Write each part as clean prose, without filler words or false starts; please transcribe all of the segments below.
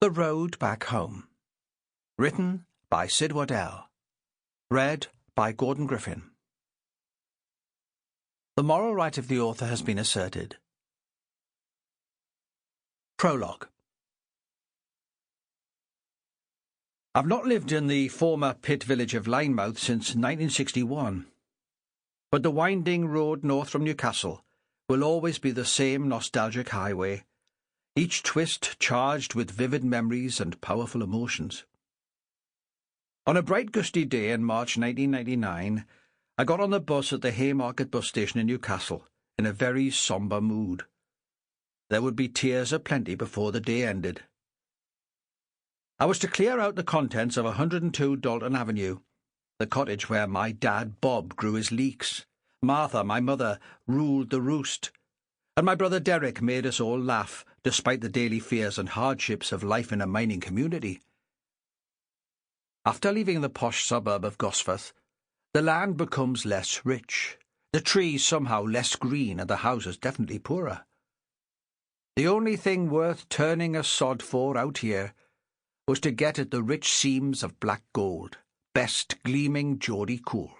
The Road Back Home. Written by Sid Waddell. Read by Gordon Griffin. The moral right of the author has been asserted. Prologue. I've not lived in the former pit village of Lynemouth since 1961, but the winding road north from Newcastle will always be the same nostalgic highway, each twist charged with vivid memories and powerful emotions. On a bright gusty day in March 1999, I got on the bus at the Haymarket bus station in Newcastle in a very sombre mood. There would be tears aplenty before the day ended. I was to clear out the contents of 102 Dalton Avenue, the cottage where my dad Bob grew his leeks, Martha, my mother, ruled the roost, and my brother Derek made us all laugh despite the daily fears and hardships of life in a mining community. After leaving the posh suburb of Gosforth, the land becomes less rich, the trees somehow less green, and the houses definitely poorer. The only thing worth turning a sod for out here was to get at the rich seams of black gold, best gleaming Geordie coal.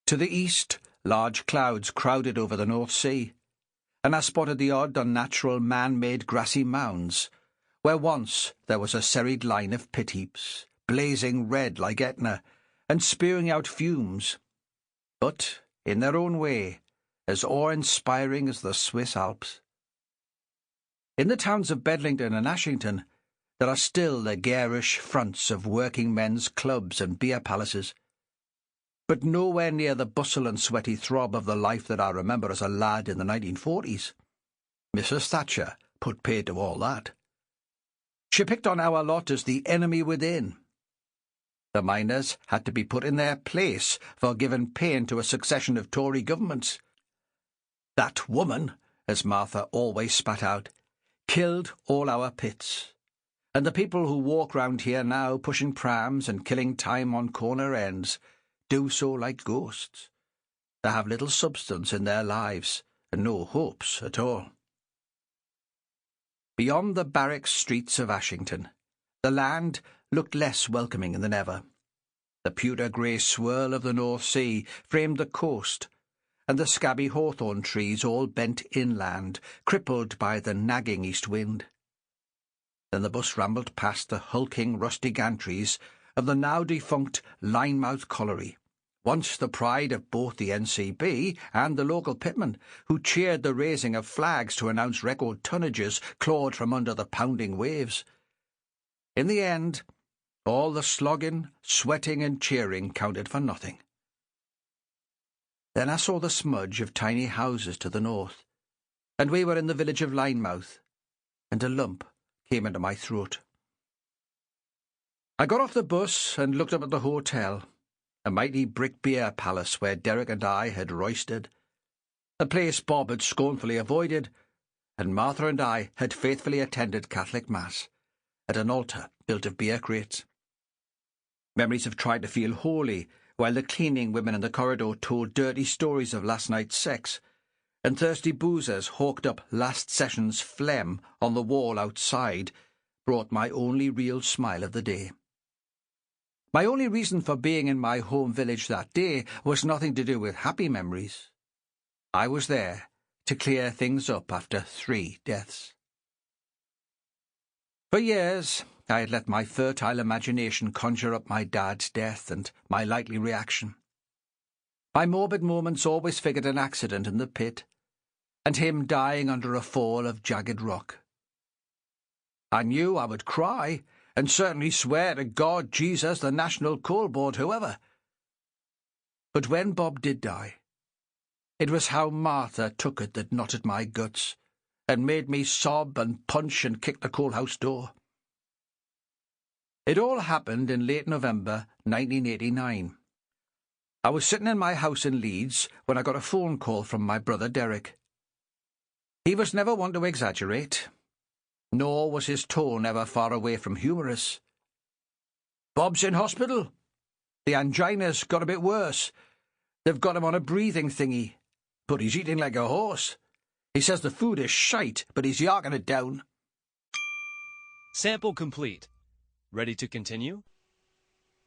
To the east, large clouds crowded over the North Sea, and I spotted the odd unnatural man-made grassy mounds, where once there was a serried line of pit heaps, blazing red like Etna, and spewing out fumes, but, in their own way, as awe-inspiring as the Swiss Alps. In the towns of Bedlington and Ashington, there are still the garish fronts of working men's clubs and beer palaces, but nowhere near the bustle and sweaty throb of the life that I remember as a lad in the 1940s. Mrs. Thatcher put paid to all that. She picked on our lot as the enemy within. The miners had to be put in their place for giving pain to a succession of Tory governments. That woman, as Martha always spat out, killed all our pits, and the people who walk round here now pushing prams and killing time on corner ends do so like ghosts. They have little substance in their lives and no hopes at all. Beyond the barrack streets of Ashington, the land looked less welcoming than ever. The pewter grey swirl of the North Sea framed the coast, and the scabby hawthorn trees all bent inland, crippled by the nagging east wind. Then the bus rambled past the hulking rusty gantries of the now-defunct Lynemouth colliery, once the pride of both the NCB and the local pitmen, who cheered the raising of flags to announce record tonnages clawed from under the pounding waves. In the end, all the slogging, sweating and cheering counted for nothing. Then I saw the smudge of tiny houses to the north, and we were in the village of Lynemouth, and a lump came into my throat. I got off the bus and looked up at the hotel, a mighty brick beer palace where Derek and I had roistered, a place Bob had scornfully avoided, and Martha and I had faithfully attended Catholic Mass at an altar built of beer crates. Memories have tried to feel holy, while the cleaning women in the corridor told dirty stories of last night's sex, and thirsty boozers hawked up last session's phlegm on the wall outside, brought my only real smile of the day. My only reason for being in my home village that day was nothing to do with happy memories. I was there to clear things up after 3 deaths. For years, I had let my fertile imagination conjure up my dad's death and my likely reaction. My morbid moments always figured an accident in the pit, and him dying under a fall of jagged rock. I knew I would cry, and certainly swear to God, Jesus, the National Coal Board, whoever. But when Bob did die, it was how Martha took it that knotted my guts, and made me sob and punch and kick the coal house door. It all happened in late November 1989. I was sitting in my house in Leeds when I got a phone call from my brother Derek. He was never one to exaggerate, nor was his tone ever far away from humorous. "Bob's in hospital. The angina's got a bit worse. They've got him on a breathing thingy, but he's eating like a horse. He says the food is shite, but he's yarking it down." Sample complete. Ready to continue?